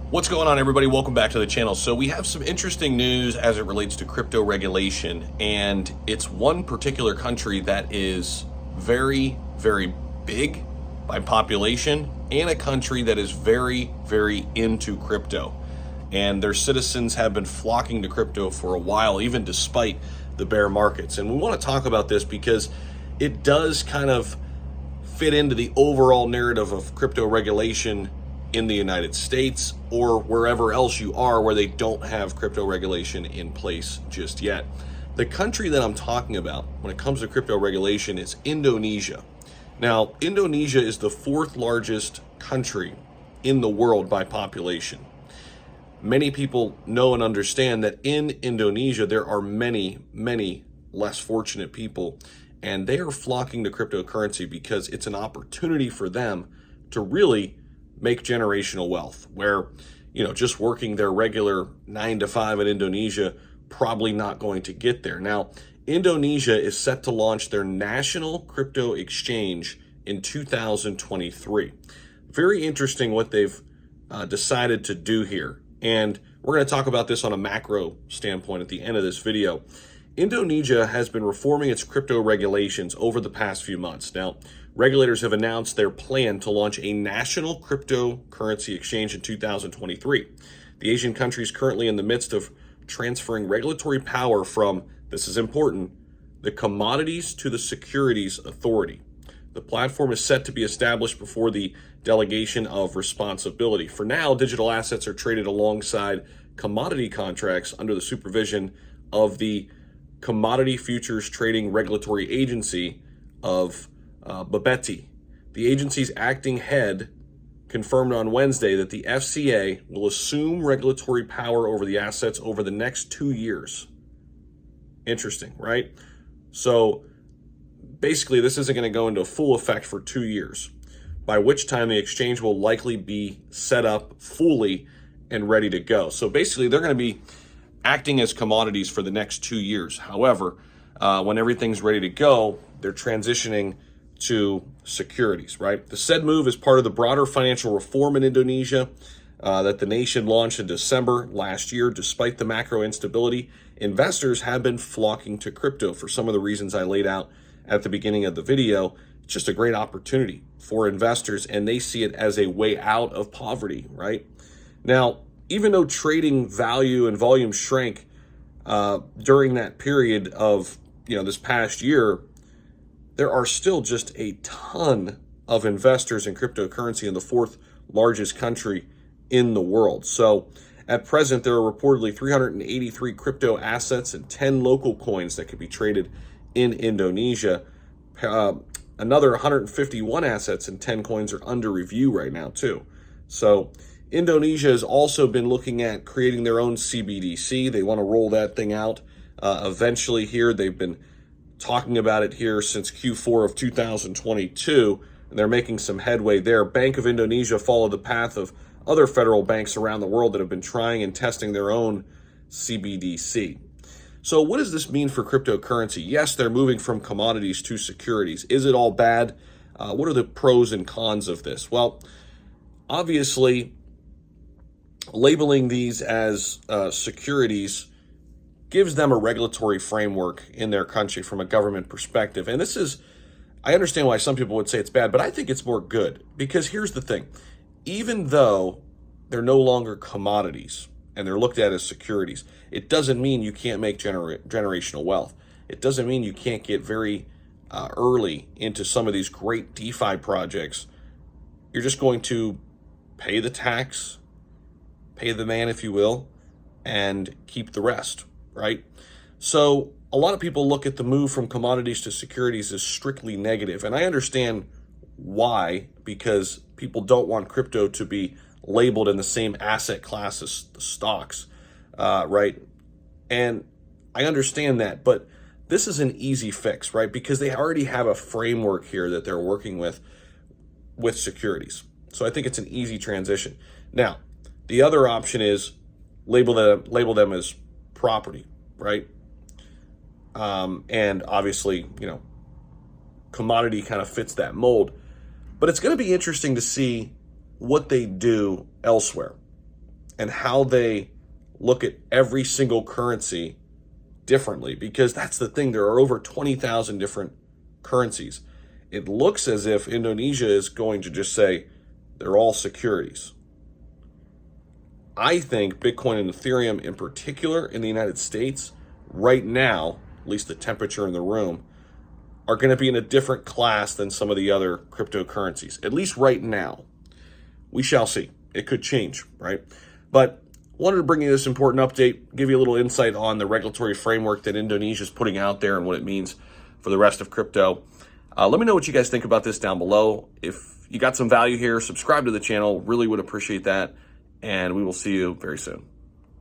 What's going on, everybody? Welcome back to the channel. So we have some interesting news as it relates to crypto regulation, and it's one particular country that is very, very big by population, and a country that is very, very into crypto. And their citizens have been flocking to crypto for a while, even despite the bear markets. And we want to talk about this because it does kind of fit into the overall narrative of crypto regulation in the United States or wherever else you are where they don't have crypto regulation in place just yet. The country that I'm talking about when it comes to crypto regulation is Indonesia. Now, Indonesia is the fourth largest country in the world by population. Many people know and understand that in Indonesia there are many, many less fortunate people, and they are flocking to cryptocurrency because it's an opportunity for them to really make generational wealth, where, just working their regular 9 to 5 in Indonesia, probably not going to get there. Now, Indonesia is set to launch their national crypto exchange in 2023. Very interesting what they've decided to do here. And we're going to talk about this on a macro standpoint at the end of this video. Indonesia has been reforming its crypto regulations over the past few months. Now, regulators have announced their plan to launch a national cryptocurrency exchange in 2023. The Asian country is currently in the midst of transferring regulatory power from, this is important, the Commodities to the Securities Authority. The platform is set to be established before the Delegation of Responsibility. For now, digital assets are traded alongside commodity contracts under the supervision of the Commodity Futures Trading Regulatory Agency of Bapeti. The agency's acting head confirmed on Wednesday that the FCA will assume regulatory power over the assets over the next 2 years. Interesting, right? So basically, this isn't going to go into full effect for 2 years, by which time the exchange will likely be set up fully and ready to go. So basically, they're going to be acting as commodities for the next 2 years. However, when everything's ready to go, they're transitioning to securities, right? The said move is part of the broader financial reform in Indonesia that the nation launched in December last year. Despite the macro instability, investors have been flocking to crypto for some of the reasons I laid out at the beginning of the video. It's just a great opportunity for investors, and they see it as a way out of poverty, right? Now, even though trading value and volume shrank during that period of this past year, there are still just a ton of investors in cryptocurrency in the fourth largest country in the world. So at present, there are reportedly 383 crypto assets and 10 local coins that could be traded in Indonesia. Another 151 assets and 10 coins are under review right now too. So Indonesia has also been looking at creating their own CBDC. They want to roll that thing out eventually here. They've been talking about it here since Q4 of 2022, and they're making some headway there. Bank of Indonesia followed the path of other federal banks around the world that have been trying and testing their own CBDC. So what does this mean for cryptocurrency? Yes, they're moving from commodities to securities. Is it all bad? What are the pros and cons of this? Well, obviously, labeling these as securities gives them a regulatory framework in their country from a government perspective. And I understand why some people would say it's bad, but I think it's more good, because here's the thing. Even though they're no longer commodities and they're looked at as securities, it doesn't mean you can't make generational wealth. It doesn't mean you can't get very early into some of these great DeFi projects. You're just going to pay the tax, pay the man, if you will, and keep the rest, right? So a lot of people look at the move from commodities to securities as strictly negative. And I understand why, because people don't want crypto to be labeled in the same asset class as the stocks, right? And I understand that, but this is an easy fix, right? Because they already have a framework here that they're working with securities. So I think it's an easy transition. Now, the other option is label them as property, right? And obviously, commodity kind of fits that mold. But it's going to be interesting to see what they do elsewhere. and how they look at every single currency differently, because that's the thing. There are over 20,000 different currencies. It looks as if Indonesia is going to just say they're all securities. I think Bitcoin and Ethereum in particular in the United States right now, at least the temperature in the room, are going to be in a different class than some of the other cryptocurrencies, at least right now. We shall see. It could change, right? But wanted to bring you this important update, give you a little insight on the regulatory framework that Indonesia is putting out there and what it means for the rest of crypto. Let me know what you guys think about this down below. If you got some value here, subscribe to the channel. Really would appreciate that. And we will see you very soon.